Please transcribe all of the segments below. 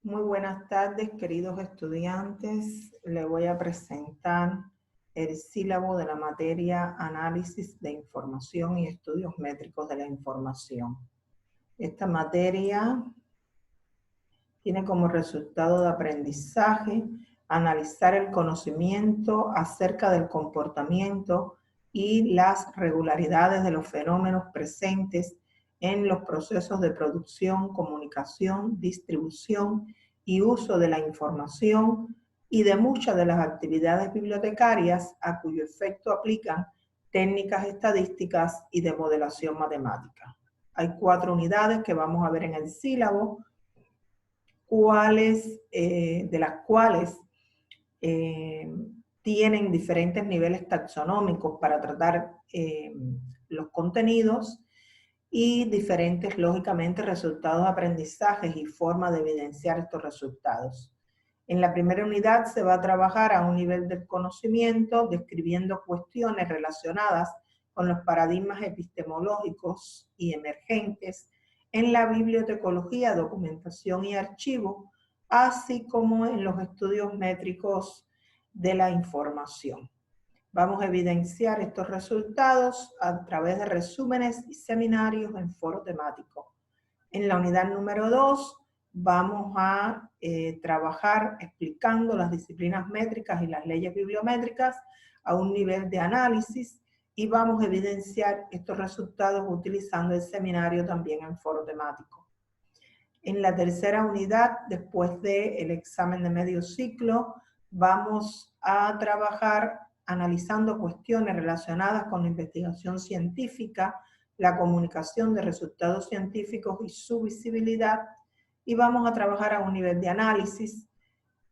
Muy buenas tardes, queridos estudiantes. Les voy a presentar el sílabo de la materia Análisis de Información y Estudios Métricos de la Información. Esta materia tiene como resultado de aprendizaje analizar el conocimiento acerca del comportamiento y las regularidades de los fenómenos presentes en los procesos de producción, comunicación, distribución y uso de la información y de muchas de las actividades bibliotecarias a cuyo efecto aplican técnicas estadísticas y de modelación matemática. Hay 4 unidades que vamos a ver en el sílabo, de las cuales tienen diferentes niveles taxonómicos para tratar los contenidos y diferentes, lógicamente, resultados de aprendizaje y forma de evidenciar estos resultados. En la primera unidad se va a trabajar a un nivel del conocimiento, describiendo cuestiones relacionadas con los paradigmas epistemológicos y emergentes en la bibliotecología, documentación y archivo, así como en los estudios métricos de la información. Vamos a evidenciar estos resultados a través de resúmenes y seminarios en foro temático. En la unidad número 2 vamos a trabajar explicando las disciplinas métricas y las leyes bibliométricas a un nivel de análisis y vamos a evidenciar estos resultados utilizando el seminario también en foro temático. En la tercera unidad, después del examen de medio ciclo, vamos a trabajar analizando cuestiones relacionadas con la investigación científica, la comunicación de resultados científicos y su visibilidad, y vamos a trabajar a un nivel de análisis,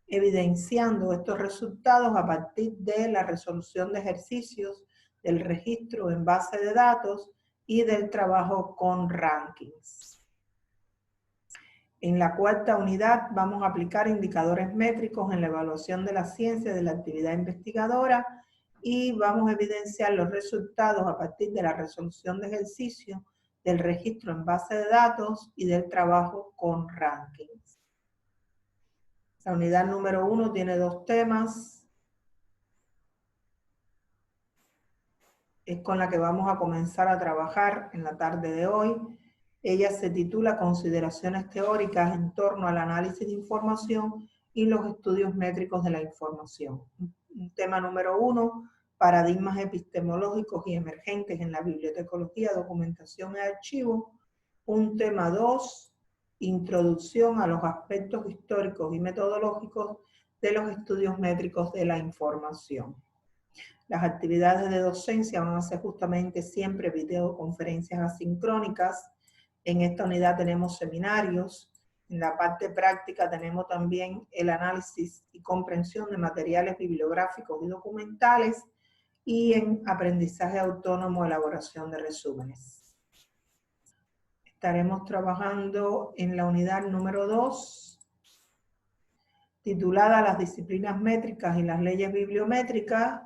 evidenciando estos resultados a partir de la resolución de ejercicios, del registro en base de datos y del trabajo con rankings. En la cuarta unidad vamos a aplicar indicadores métricos en la evaluación de la ciencia de la actividad investigadora y vamos a evidenciar los resultados a partir de la resolución de ejercicio, del registro en base de datos y del trabajo con rankings. La unidad número 1 tiene 2 temas. Es con la que vamos a comenzar a trabajar en la tarde de hoy. Ella se titula Consideraciones teóricas en torno al análisis de información y los estudios métricos de la información. Un tema número 1, paradigmas epistemológicos y emergentes en la bibliotecología, documentación y archivo. Un tema 2, introducción a los aspectos históricos y metodológicos de los estudios métricos de la información. Las actividades de docencia van a ser justamente siempre videoconferencias asincrónicas. En esta unidad tenemos seminarios. En la parte práctica tenemos también el análisis y comprensión de materiales bibliográficos y documentales. Y en aprendizaje autónomo, elaboración de resúmenes. Estaremos trabajando en la unidad número 2, titulada Las disciplinas métricas y las leyes bibliométricas.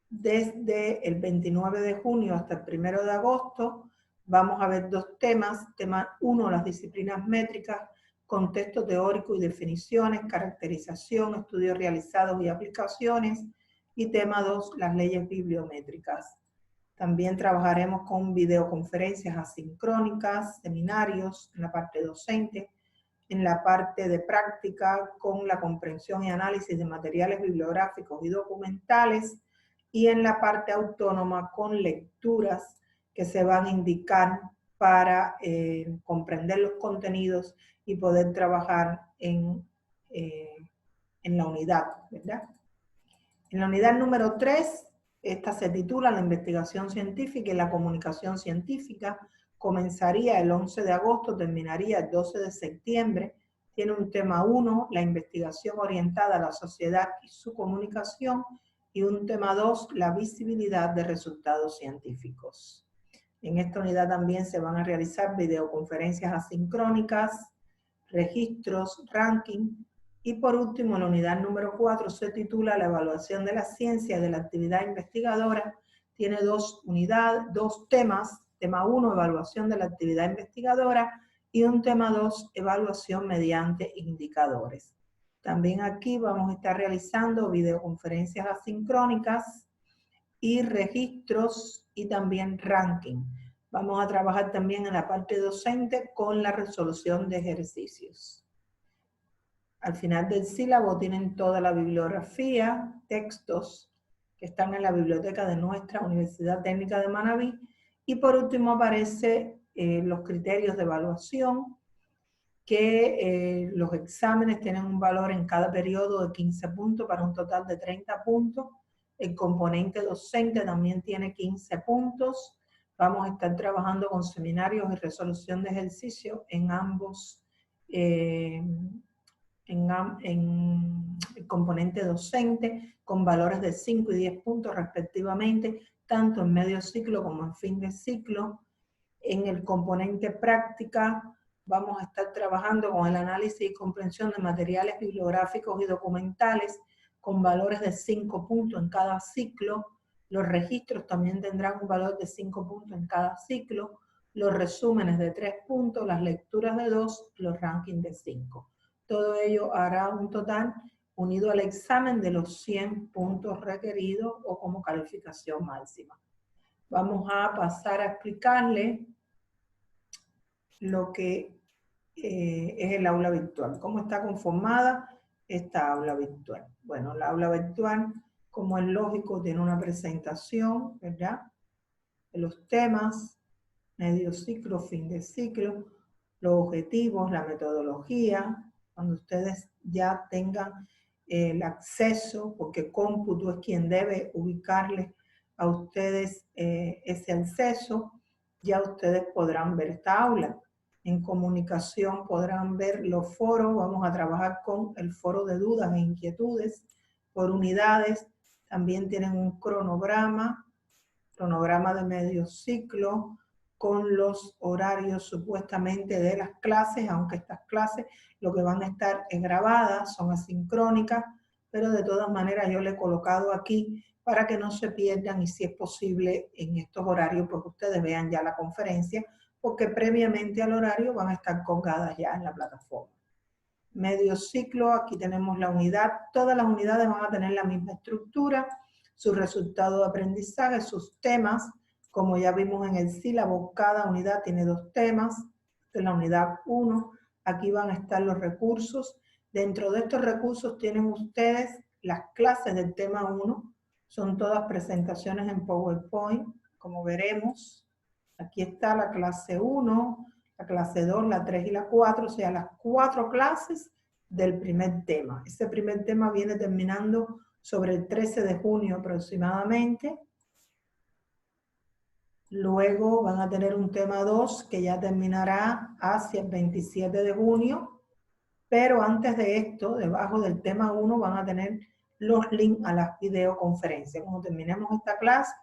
Desde el 29 de junio hasta el 1 de agosto vamos a ver 2 temas. Tema 1, las disciplinas métricas, contexto teórico y definiciones, caracterización, estudios realizados y aplicaciones. Y tema 2, las leyes bibliométricas. También trabajaremos con videoconferencias asincrónicas, seminarios en la parte docente, en la parte de práctica con la comprensión y análisis de materiales bibliográficos y documentales, y en la parte autónoma con lecturas que se van a indicar para comprender los contenidos y poder trabajar en la unidad, ¿verdad? En la unidad número 3, esta se titula La investigación científica y la comunicación científica. Comenzaría el 11 de agosto, terminaría el 12 de septiembre. Tiene un tema 1, la investigación orientada a la sociedad y su comunicación, y un tema 2, la visibilidad de resultados científicos. En esta unidad también se van a realizar videoconferencias asincrónicas, registros, ranking, y por último, en la unidad número 4 se titula La evaluación de la ciencia de la actividad investigadora. Tiene 2 unidades, 2 temas. Tema 1, evaluación de la actividad investigadora, Y un tema 2, evaluación mediante indicadores. También aquí vamos a estar realizando videoconferencias asincrónicas y registros y también ranking. Vamos a trabajar también en la parte docente con la resolución de ejercicios. Al final del sílabo tienen toda la bibliografía, textos que están en la biblioteca de nuestra Universidad Técnica de Manabí. Y por último aparece los criterios de evaluación, que los exámenes tienen un valor en cada periodo de 15 puntos para un total de 30 puntos. El componente docente también tiene 15 puntos. Vamos a estar trabajando con seminarios y resolución de ejercicio en ambos, en el componente docente, con valores de 5 y 10 puntos respectivamente, tanto en medio ciclo como en fin de ciclo. En el componente práctica vamos a estar trabajando con el análisis y comprensión de materiales bibliográficos y documentales con valores de 5 puntos en cada ciclo. Los registros también tendrán un valor de 5 puntos en cada ciclo. Los resúmenes de 3 puntos, las lecturas de 2, los rankings de 5. Todo ello hará un total unido al examen de los 100 puntos requeridos o como calificación máxima. Vamos a pasar a explicarle lo que es el aula virtual. ¿Cómo está conformada esta aula virtual? Bueno, la aula virtual, como es lógico, tiene una presentación, ¿verdad? De los temas, medio ciclo, fin de ciclo, los objetivos, la metodología, cuando ustedes ya tengan el acceso, porque cómputo es quien debe ubicarles a ustedes ese acceso, ya ustedes podrán ver esta aula. En comunicación podrán ver los foros, vamos a trabajar con el foro de dudas e inquietudes por unidades, también tienen un cronograma de medio ciclo, con los horarios supuestamente de las clases, aunque estas clases lo que van a estar es grabadas, son asincrónicas, pero de todas maneras yo le he colocado aquí para que no se pierdan y si es posible en estos horarios, pues ustedes vean ya la conferencia, porque previamente al horario van a estar colgadas ya en la plataforma. Medio ciclo, aquí tenemos la unidad, todas las unidades van a tener la misma estructura, su resultado de aprendizaje, sus temas, como ya vimos en el sílabo, cada unidad tiene 2 temas, esta es la unidad 1, aquí van a estar los recursos, dentro de estos recursos tienen ustedes las clases del tema 1, son todas presentaciones en PowerPoint, como veremos, aquí está la clase 1, la clase 2, la 3 y la 4, o sea, las 4 clases del primer tema. Ese primer tema viene terminando sobre el 13 de junio aproximadamente. Luego van a tener un tema 2 que ya terminará hacia el 27 de junio. Pero antes de esto, debajo del tema 1, van a tener los links a las videoconferencias. Cuando terminemos esta clase,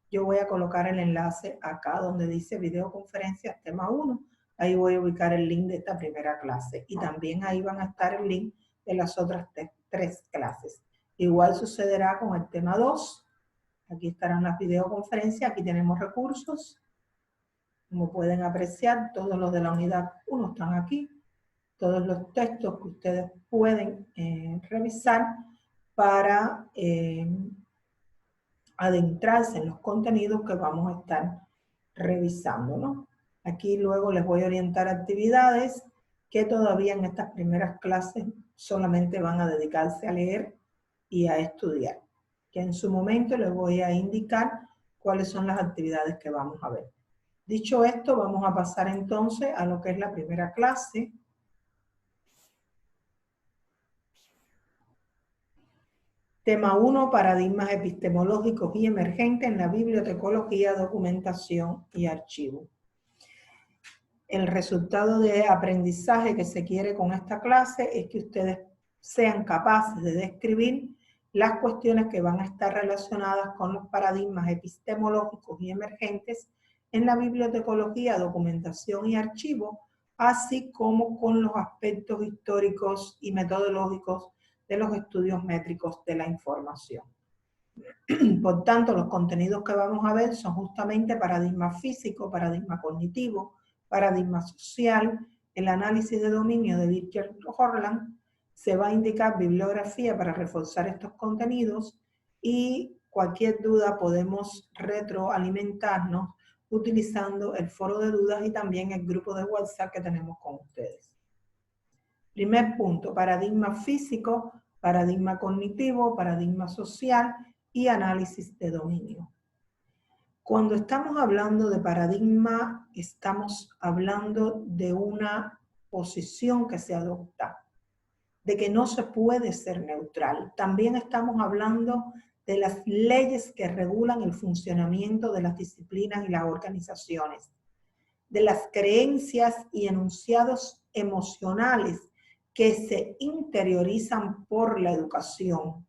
yo voy a colocar el enlace acá donde dice videoconferencias tema 1. Ahí voy a ubicar el link de esta primera clase. Y también ahí van a estar el link de las otras 3 clases. Igual sucederá con el tema 2. Aquí estarán las videoconferencias. Aquí tenemos recursos. Como pueden apreciar, todos los de la unidad 1 están aquí. Todos los textos que ustedes pueden revisar para adentrarse en los contenidos que vamos a estar revisando, ¿no? Aquí luego les voy a orientar actividades que todavía en estas primeras clases solamente van a dedicarse a leer y a estudiar. Que en su momento les voy a indicar cuáles son las actividades que vamos a ver. Dicho esto, vamos a pasar entonces a lo que es la primera clase. Tema 1, paradigmas epistemológicos y emergentes en la bibliotecología, documentación y archivo. El resultado de aprendizaje que se quiere con esta clase es que ustedes sean capaces de describir las cuestiones que van a estar relacionadas con los paradigmas epistemológicos y emergentes en la bibliotecología, documentación y archivo, así como con los aspectos históricos y metodológicos de los estudios métricos de la información. Por tanto, los contenidos que vamos a ver son justamente paradigma físico, paradigma cognitivo, paradigma social, el análisis de dominio de Bircher Horland, se va a indicar bibliografía para reforzar estos contenidos y cualquier duda podemos retroalimentarnos utilizando el foro de dudas y también el grupo de WhatsApp que tenemos con ustedes. Primer punto, paradigma físico, paradigma cognitivo, paradigma social y análisis de dominio. Cuando estamos hablando de paradigma, estamos hablando de una posición que se adopta, de que no se puede ser neutral. También estamos hablando de las leyes que regulan el funcionamiento de las disciplinas y las organizaciones, de las creencias y enunciados emocionales que se interiorizan por la educación.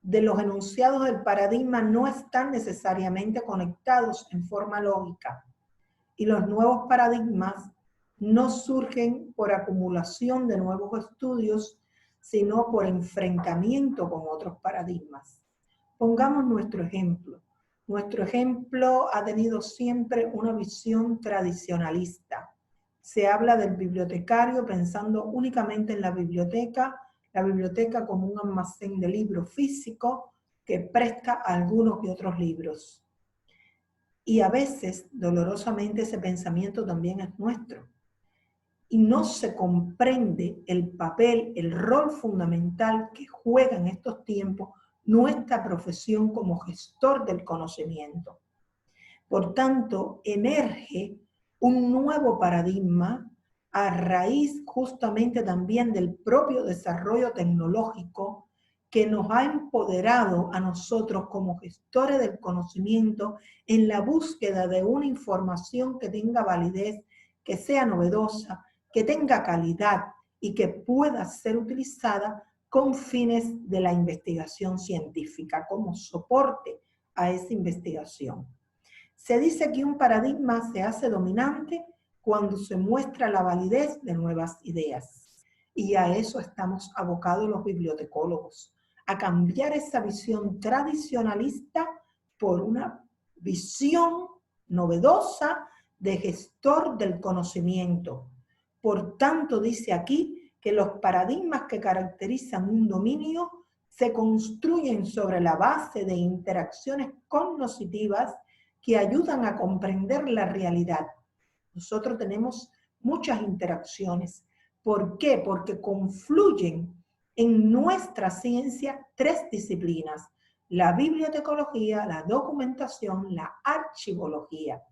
De los enunciados del paradigma no están necesariamente conectados en forma lógica y los nuevos paradigmas no surgen por acumulación de nuevos estudios, sino por enfrentamiento con otros paradigmas. Pongamos nuestro ejemplo. Nuestro ejemplo ha tenido siempre una visión tradicionalista. Se habla del bibliotecario pensando únicamente en la biblioteca como un almacén de libros físicos que presta algunos y otros libros. Y a veces, dolorosamente, ese pensamiento también es nuestro. Y no se comprende el papel, el rol fundamental que juega en estos tiempos nuestra profesión como gestor del conocimiento. Por tanto, emerge un nuevo paradigma a raíz justamente también del propio desarrollo tecnológico que nos ha empoderado a nosotros como gestores del conocimiento en la búsqueda de una información que tenga validez, que sea novedosa, que tenga calidad y que pueda ser utilizada con fines de la investigación científica, como soporte a esa investigación. Se dice que un paradigma se hace dominante cuando se muestra la validez de nuevas ideas. Y a eso estamos abocados los bibliotecólogos, a cambiar esa visión tradicionalista por una visión novedosa de gestor del conocimiento. Por tanto, dice aquí que los paradigmas que caracterizan un dominio se construyen sobre la base de interacciones cognitivas que ayudan a comprender la realidad. Nosotros tenemos muchas interacciones. ¿Por qué? Porque confluyen en nuestra ciencia tres disciplinas: la bibliotecología, la documentación, la archivología.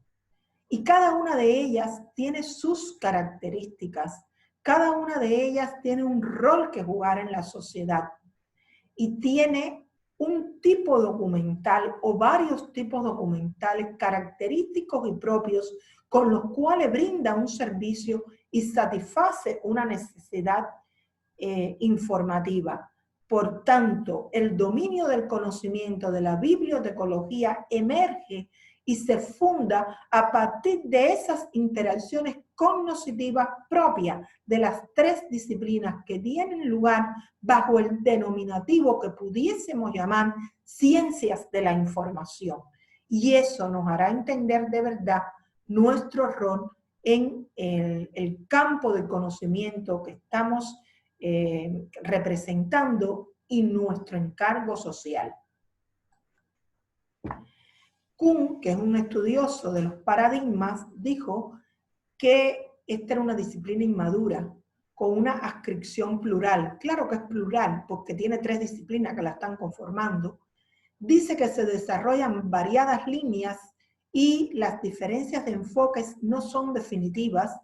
Y cada una de ellas tiene sus características, cada una de ellas tiene un rol que jugar en la sociedad y tiene un tipo documental o varios tipos documentales característicos y propios con los cuales brinda un servicio y satisface una necesidad informativa. Por tanto, el dominio del conocimiento de la bibliotecología emerge y se funda a partir de esas interacciones cognitivas propias de las tres disciplinas que tienen lugar bajo el denominativo que pudiésemos llamar ciencias de la información. Y eso nos hará entender de verdad nuestro rol en el campo del conocimiento que estamos representando y nuestro encargo social. Kuhn, que es un estudioso de los paradigmas, dijo que esta era una disciplina inmadura, con una adscripción plural. Claro que es plural, porque tiene tres disciplinas que la están conformando. Dice que se desarrollan variadas líneas y las diferencias de enfoques no son definitivas.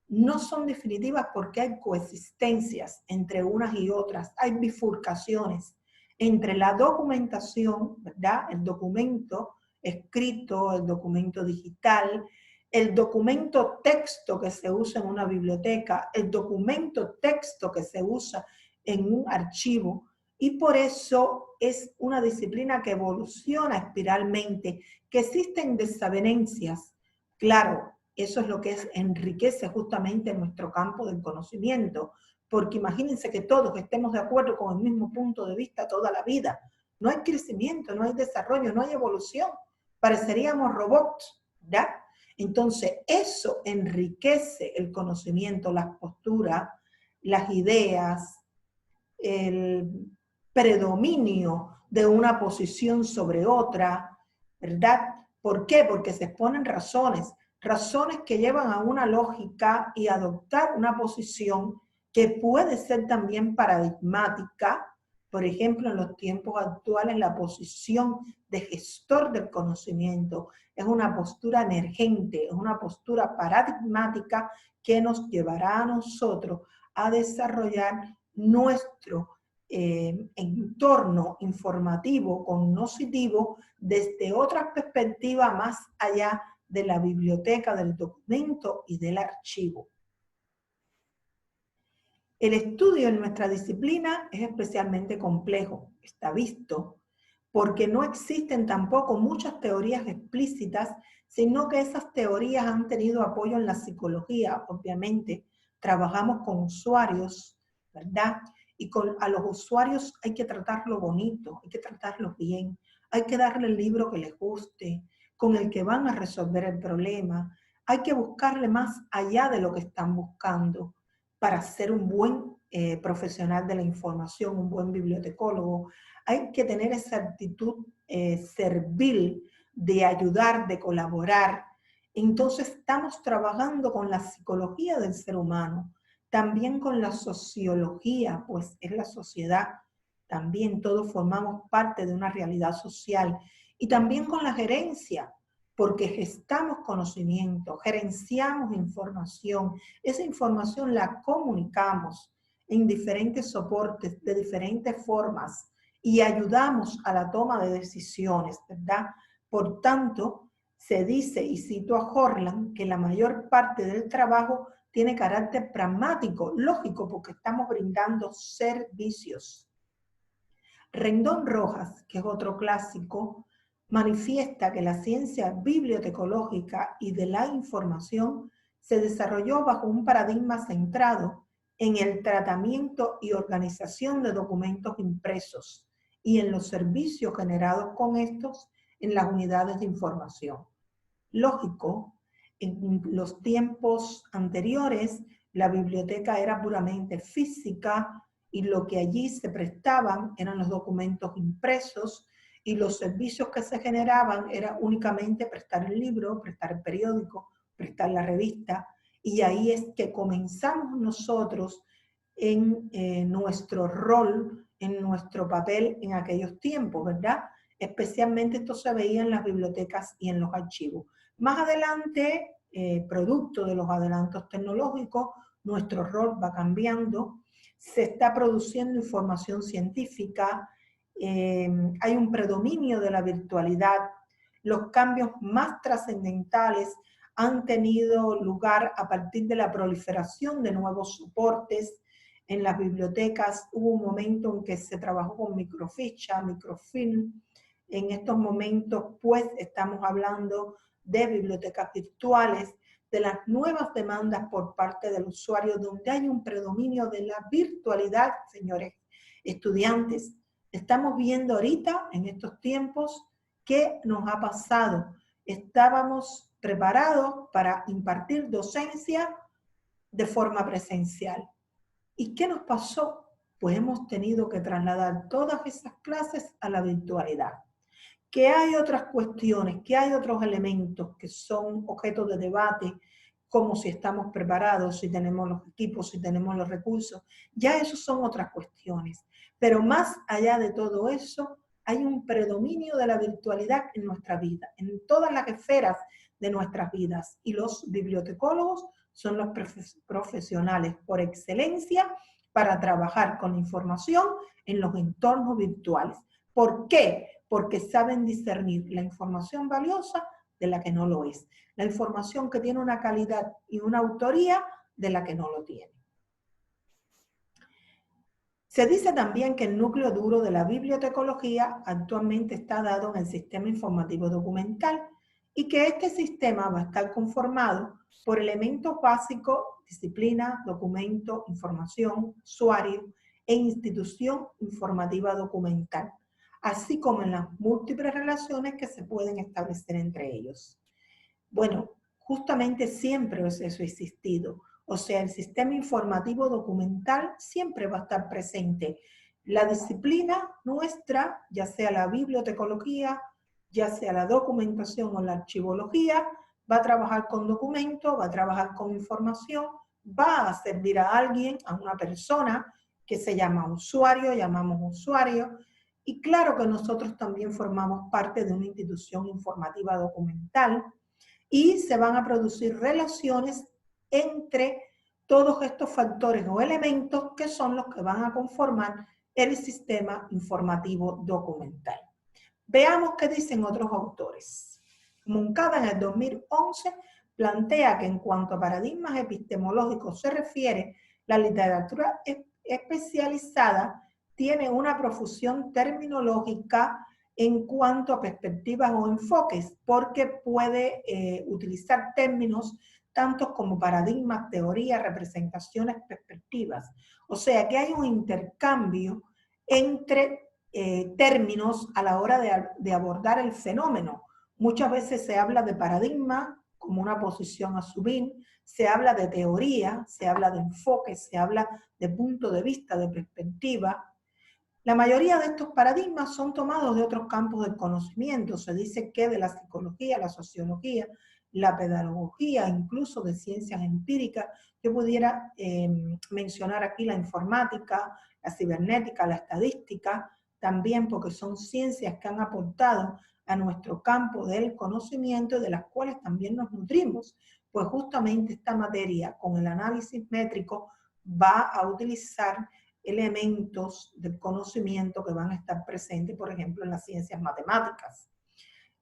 No son definitivas porque hay coexistencias entre unas y otras, hay bifurcaciones entre la documentación, ¿verdad? El documento escrito, el documento digital, el documento texto que se usa en una biblioteca, el documento texto que se usa en un archivo, y por eso es una disciplina que evoluciona espiralmente, que existen desavenencias. Claro, eso es lo que enriquece justamente nuestro campo del conocimiento, porque imagínense que todos estemos de acuerdo con el mismo punto de vista toda la vida. No hay crecimiento, no hay desarrollo, no hay evolución. Pareceríamos robots, ¿ya? Entonces, eso enriquece el conocimiento, las posturas, las ideas, el predominio de una posición sobre otra, ¿verdad? ¿Por qué? Porque se exponen razones que llevan a una lógica y adoptar una posición que puede ser también paradigmática. Por ejemplo, en los tiempos actuales, la posición de gestor del conocimiento es una postura emergente, es una postura paradigmática que nos llevará a nosotros a desarrollar nuestro entorno informativo, cognoscitivo, desde otra perspectiva más allá de la biblioteca, del documento y del archivo. El estudio en nuestra disciplina es especialmente complejo, está visto, porque no existen tampoco muchas teorías explícitas, sino que esas teorías han tenido apoyo en la psicología, obviamente. Trabajamos con usuarios, ¿verdad? Y a los usuarios hay que tratarlo bonito, hay que tratarlos bien, hay que darle el libro que les guste, con el que van a resolver el problema. Hay que buscarle más allá de lo que están buscando para ser un buen profesional de la información, un buen bibliotecólogo. Hay que tener esa actitud servil de ayudar, de colaborar. Entonces estamos trabajando con la psicología del ser humano, también con la sociología, pues es la sociedad, también todos formamos parte de una realidad social, y también con la gerencia, porque gestamos conocimiento, gerenciamos información, esa información la comunicamos en diferentes soportes, de diferentes formas, y ayudamos a la toma de decisiones, ¿verdad? Por tanto, se dice, y cito a Horland, que la mayor parte del trabajo tiene carácter pragmático, lógico, porque estamos brindando servicios. Rendón Rojas, que es otro clásico, manifiesta que la ciencia bibliotecológica y de la información se desarrolló bajo un paradigma centrado en el tratamiento y organización de documentos impresos y en los servicios generados con estos en las unidades de información. Lógico, en los tiempos anteriores la biblioteca era puramente física y lo que allí se prestaban eran los documentos impresos, y los servicios que se generaban era únicamente prestar el libro, prestar el periódico, prestar la revista, y ahí es que comenzamos nosotros en nuestro rol, en nuestro papel en aquellos tiempos, ¿verdad? Especialmente esto se veía en las bibliotecas y en los archivos. Más adelante, producto de los adelantos tecnológicos, nuestro rol va cambiando, se está produciendo información científica, hay un predominio de la virtualidad, los cambios más trascendentales han tenido lugar a partir de la proliferación de nuevos soportes. En las bibliotecas hubo un momento en que se trabajó con microficha, microfilm. En estos momentos, pues, estamos hablando de bibliotecas virtuales, de las nuevas demandas por parte del usuario, donde hay un predominio de la virtualidad, señores estudiantes. Estamos viendo ahorita, en estos tiempos, qué nos ha pasado. Estábamos preparados para impartir docencia de forma presencial. ¿Y qué nos pasó? Pues hemos tenido que trasladar todas esas clases a la virtualidad. Que hay otras cuestiones, que hay otros elementos que son objeto de debate, como si estamos preparados, si tenemos los equipos, si tenemos los recursos, ya eso son otras cuestiones. Pero más allá de todo eso, hay un predominio de la virtualidad en nuestra vida, en todas las esferas de nuestras vidas, y los bibliotecólogos son los profesionales por excelencia para trabajar con información en los entornos virtuales. ¿Por qué? Porque saben discernir la información valiosa de la que no lo es, la información que tiene una calidad y una autoría de la que no lo tiene. Se dice también que el núcleo duro de la bibliotecología actualmente está dado en el sistema informativo documental, y que este sistema va a estar conformado por elementos básicos: disciplina, documento, información, usuario e institución informativa documental, así como en las múltiples relaciones que se pueden establecer entre ellos. Bueno, justamente siempre eso ha existido. O sea, el sistema informativo documental siempre va a estar presente. La disciplina nuestra, ya sea la bibliotecología, ya sea la documentación o la archivología, va a trabajar con documentos, va a trabajar con información, va a servir a alguien, a una persona que se llama usuario, llamamos usuario, y claro que nosotros también formamos parte de una institución informativa documental y se van a producir relaciones entre todos estos factores o elementos que son los que van a conformar el sistema informativo documental. Veamos qué dicen otros autores. Moncada en el 2011 plantea que en cuanto a paradigmas epistemológicos se refiere, la literatura especializada tiene una profusión terminológica en cuanto a perspectivas o enfoques, porque puede utilizar términos tantos como paradigmas, teorías, representaciones, perspectivas. O sea que hay un intercambio entre términos a la hora de abordar el fenómeno. Muchas veces se habla de paradigma como una posición a asumir, se habla de teoría, se habla de enfoque, se habla de punto de vista, de perspectiva. La mayoría de estos paradigmas son tomados de otros campos del conocimiento. Se dice que de la psicología, la sociología, la pedagogía, incluso de ciencias empíricas. Yo pudiera mencionar aquí la informática, la cibernética, la estadística, también porque son ciencias que han aportado a nuestro campo del conocimiento y de las cuales también nos nutrimos. Pues justamente esta materia con el análisis métrico va a utilizar elementos del conocimiento que van a estar presentes, por ejemplo, en las ciencias matemáticas.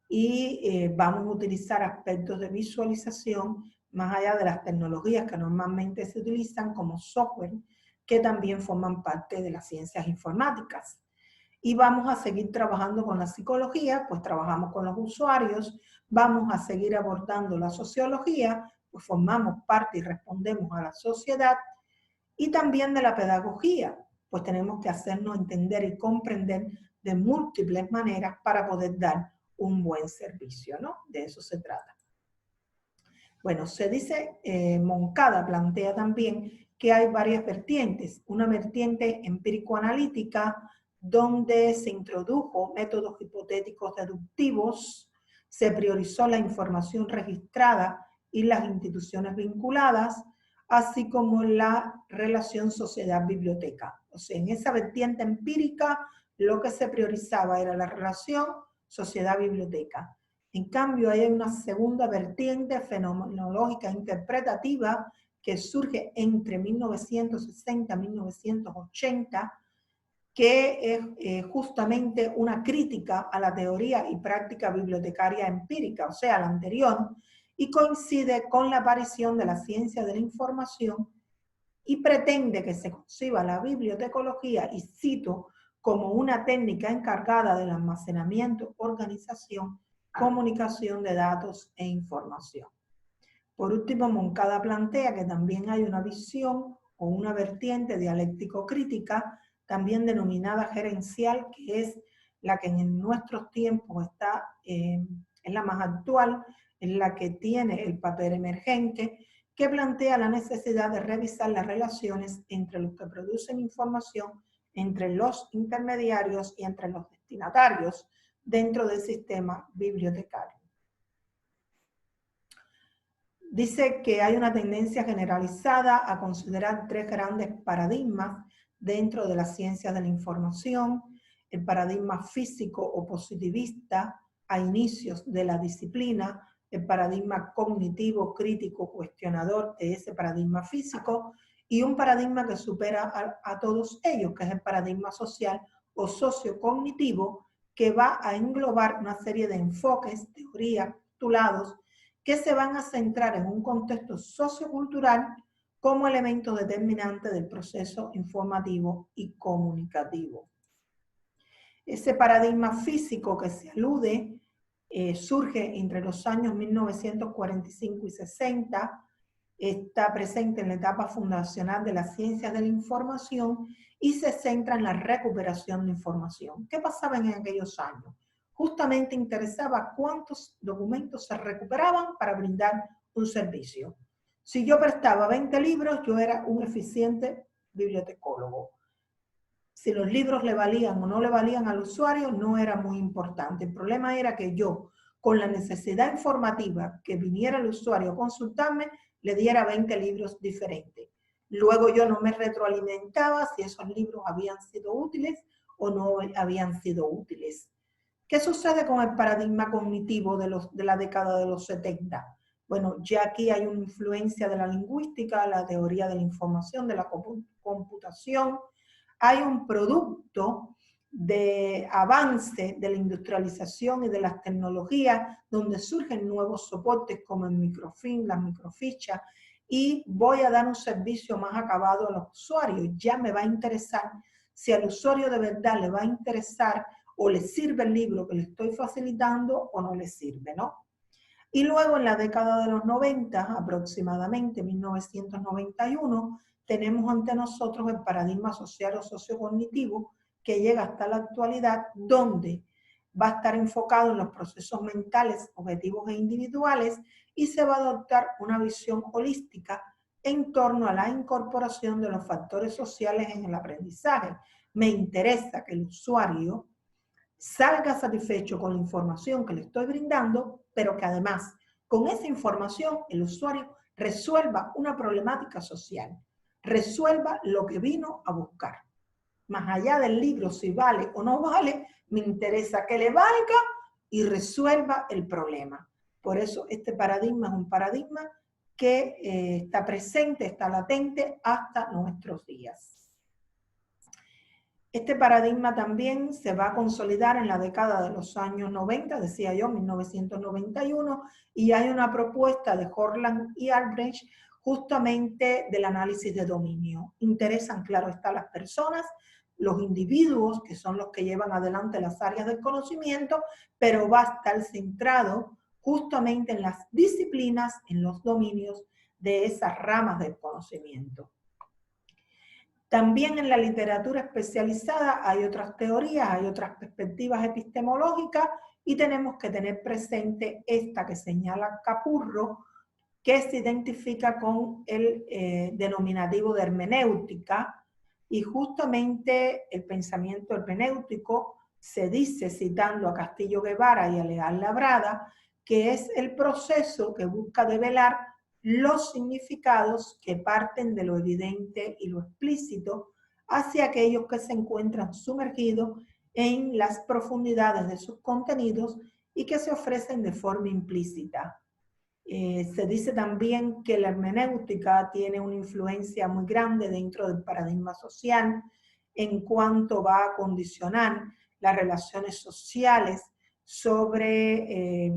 Y vamos a utilizar aspectos de visualización más allá de las tecnologías que normalmente se utilizan como software, que también forman parte de las ciencias informáticas. Y vamos a seguir trabajando con la psicología, pues trabajamos con los usuarios, vamos a seguir abordando la sociología, pues formamos parte y respondemos a la sociedad, y también de la pedagogía, pues tenemos que hacernos entender y comprender de múltiples maneras para poder dar un buen servicio, ¿no? De eso se trata. Bueno, se dice, Moncada plantea también que hay varias vertientes. Una vertiente empírico-analítica, donde se introdujo métodos hipotéticos deductivos, se priorizó la información registrada y las instituciones vinculadas, así como la relación sociedad-biblioteca. O sea, en esa vertiente empírica lo que se priorizaba era la relación sociedad-biblioteca. En cambio, hay una segunda vertiente fenomenológica interpretativa que surge entre 1960 y 1980, que es justamente una crítica a la teoría y práctica bibliotecaria empírica, o sea, la anterior, y coincide con la aparición de la ciencia de la información y pretende que se conciba la bibliotecología, y cito, como una técnica encargada del almacenamiento, organización, comunicación de datos e información. Por último, Moncada plantea que también hay una visión o una vertiente dialéctico-crítica, también denominada gerencial, que es la que en nuestros tiempos está, es la más actual, es la que tiene el papel emergente, que plantea la necesidad de revisar las relaciones entre los que producen información, entre los intermediarios y entre los destinatarios dentro del sistema bibliotecario. Dice que hay una tendencia generalizada a considerar tres grandes paradigmas dentro de las ciencias de la información: el paradigma físico o positivista a inicios de la disciplina, el paradigma cognitivo, crítico, cuestionador de ese paradigma físico, y un paradigma que supera a todos ellos, que es el paradigma social o sociocognitivo, que va a englobar una serie de enfoques, teorías, postulados, que se van a centrar en un contexto sociocultural como elemento determinante del proceso informativo y comunicativo. Ese paradigma físico que se alude surge entre los años 1945 y 60, está presente en la etapa fundacional de las ciencias de la información y se centra en la recuperación de información. ¿Qué pasaba en aquellos años? Justamente interesaba cuántos documentos se recuperaban para brindar un servicio. Si yo prestaba 20 libros, yo era un eficiente bibliotecólogo. Si los libros le valían o no le valían al usuario, no era muy importante. El problema era que yo, con la necesidad informativa que viniera el usuario a consultarme, le diera 20 libros diferentes. Luego yo no me retroalimentaba si esos libros habían sido útiles o no habían sido útiles. ¿Qué sucede con el paradigma cognitivo de la década de los 70? Bueno, ya aquí hay una influencia de la lingüística, la teoría de la información, de la computación. Hay un producto de avance de la industrialización y de las tecnologías donde surgen nuevos soportes como el microfilm, las microfichas, y voy a dar un servicio más acabado a los usuarios. Ya me va a interesar si al usuario de verdad le va a interesar o le sirve el libro que le estoy facilitando o no le sirve, ¿no? Y luego en la década de los 90, aproximadamente 1991, tenemos ante nosotros el paradigma social o sociocognitivo que llega hasta la actualidad, donde va a estar enfocado en los procesos mentales, objetivos e individuales y se va a adoptar una visión holística en torno a la incorporación de los factores sociales en el aprendizaje. Me interesa que el usuario salga satisfecho con la información que le estoy brindando, pero que además con esa información el usuario resuelva una problemática social, resuelva lo que vino a buscar. Más allá del libro, si vale o no vale, me interesa que le valga y resuelva el problema. Por eso este paradigma es un paradigma que está presente, está latente hasta nuestros días. Este paradigma también se va a consolidar en la década de los años 90, decía yo, 1991, y hay una propuesta de Horland y Albrecht justamente del análisis de dominio. Interesan, claro está, las personas, los individuos, que son los que llevan adelante las áreas del conocimiento, pero va a estar centrado justamente en las disciplinas, en los dominios de esas ramas del conocimiento. También en la literatura especializada hay otras teorías, hay otras perspectivas epistemológicas y tenemos que tener presente esta que señala Capurro, que se identifica con el denominativo de hermenéutica, y justamente el pensamiento hermenéutico se dice, citando a Castillo Guevara y a Leal Labrada, que es el proceso que busca develar los significados que parten de lo evidente y lo explícito hacia aquellos que se encuentran sumergidos en las profundidades de sus contenidos y que se ofrecen de forma implícita. Se dice también que la hermenéutica tiene una influencia muy grande dentro del paradigma social en cuanto va a condicionar las relaciones sociales sobre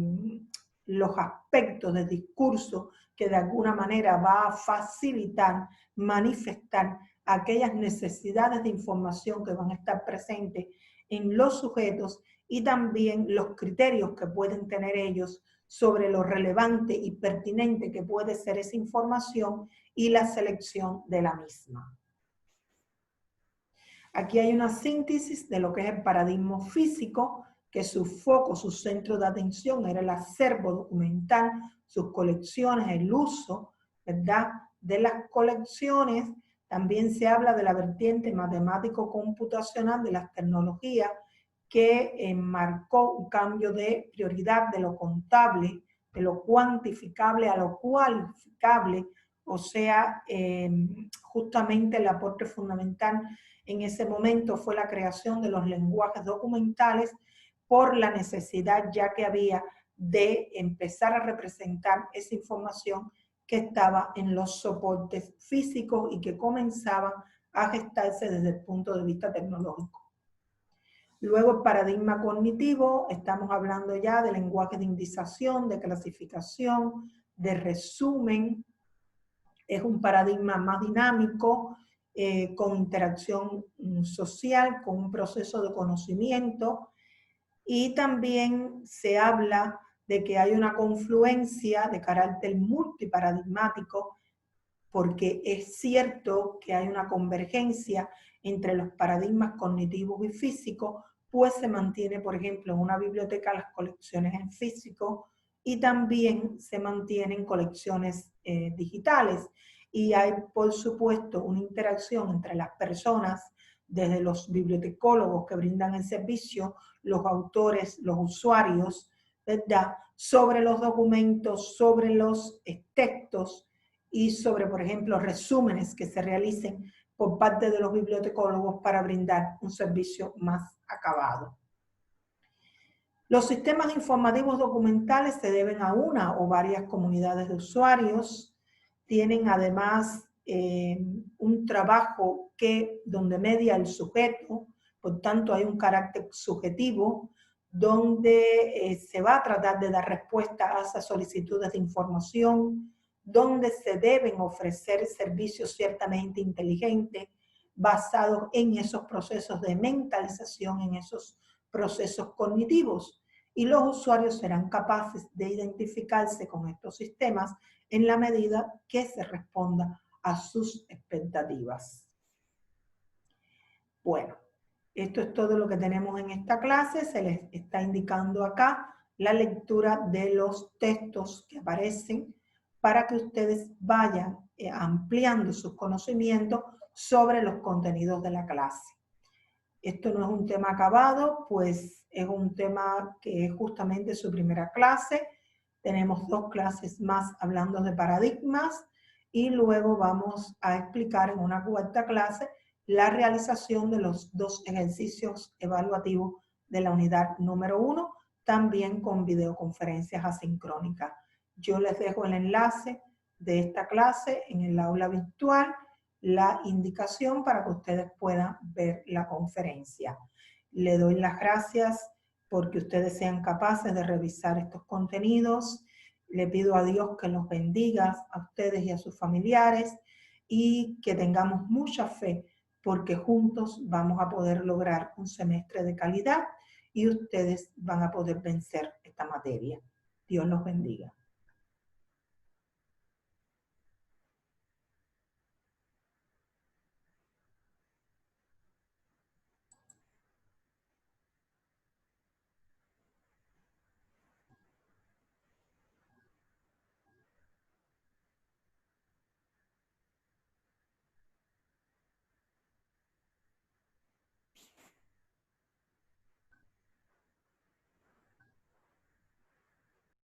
los aspectos del discurso que de alguna manera va a facilitar, manifestar aquellas necesidades de información que van a estar presentes en los sujetos y también los criterios que pueden tener ellos sobre lo relevante y pertinente que puede ser esa información y la selección de la misma. Aquí hay una síntesis de lo que es el paradigma físico, que su foco, su centro de atención era el acervo documental, sus colecciones, el uso, ¿verdad?, de las colecciones. También se habla de la vertiente matemático-computacional de las tecnologías, que marcó un cambio de prioridad de lo contable, de lo cuantificable a lo cualificable, o sea, justamente el aporte fundamental en ese momento fue la creación de los lenguajes documentales por la necesidad ya que había de empezar a representar esa información que estaba en los soportes físicos y que comenzaban a gestarse desde el punto de vista tecnológico. Luego el paradigma cognitivo, estamos hablando ya de lenguaje de indización, de clasificación, de resumen. Es un paradigma más dinámico, con interacción social, con un proceso de conocimiento, y también se habla de que hay una confluencia de carácter multiparadigmático, porque es cierto que hay una convergencia entre los paradigmas cognitivos y físicos, pues se mantiene, por ejemplo, en una biblioteca las colecciones en físico, y también se mantienen colecciones digitales. Y hay, por supuesto, una interacción entre las personas, desde los bibliotecólogos que brindan el servicio, los autores, los usuarios, ¿verdad?, sobre los documentos, sobre los textos y sobre, por ejemplo, resúmenes que se realicen por parte de los bibliotecólogos para brindar un servicio más acabado. Los sistemas informativos documentales se deben a una o varias comunidades de usuarios. Tienen además un trabajo donde media el sujeto, por tanto hay un carácter subjetivo, donde se va a tratar de dar respuesta a esas solicitudes de información, donde se deben ofrecer servicios ciertamente inteligentes basados en esos procesos de mentalización, en esos procesos cognitivos. Y los usuarios serán capaces de identificarse con estos sistemas en la medida que se responda a sus expectativas. Bueno, esto es todo lo que tenemos en esta clase. Se les está indicando acá la lectura de los textos que aparecen para que ustedes vayan ampliando sus conocimientos sobre los contenidos de la clase. Esto no es un tema acabado, pues es un tema que es justamente su primera clase. Tenemos 2 clases más hablando de paradigmas y luego vamos a explicar en una 4ª clase la realización de los 2 ejercicios evaluativos de la unidad número 1, también con videoconferencias asincrónicas. Yo les dejo el enlace de esta clase en el aula virtual, la indicación para que ustedes puedan ver la conferencia. Le doy las gracias porque ustedes sean capaces de revisar estos contenidos. Le pido a Dios que los bendiga a ustedes y a sus familiares y que tengamos mucha fe porque juntos vamos a poder lograr un semestre de calidad y ustedes van a poder vencer esta materia. Dios los bendiga.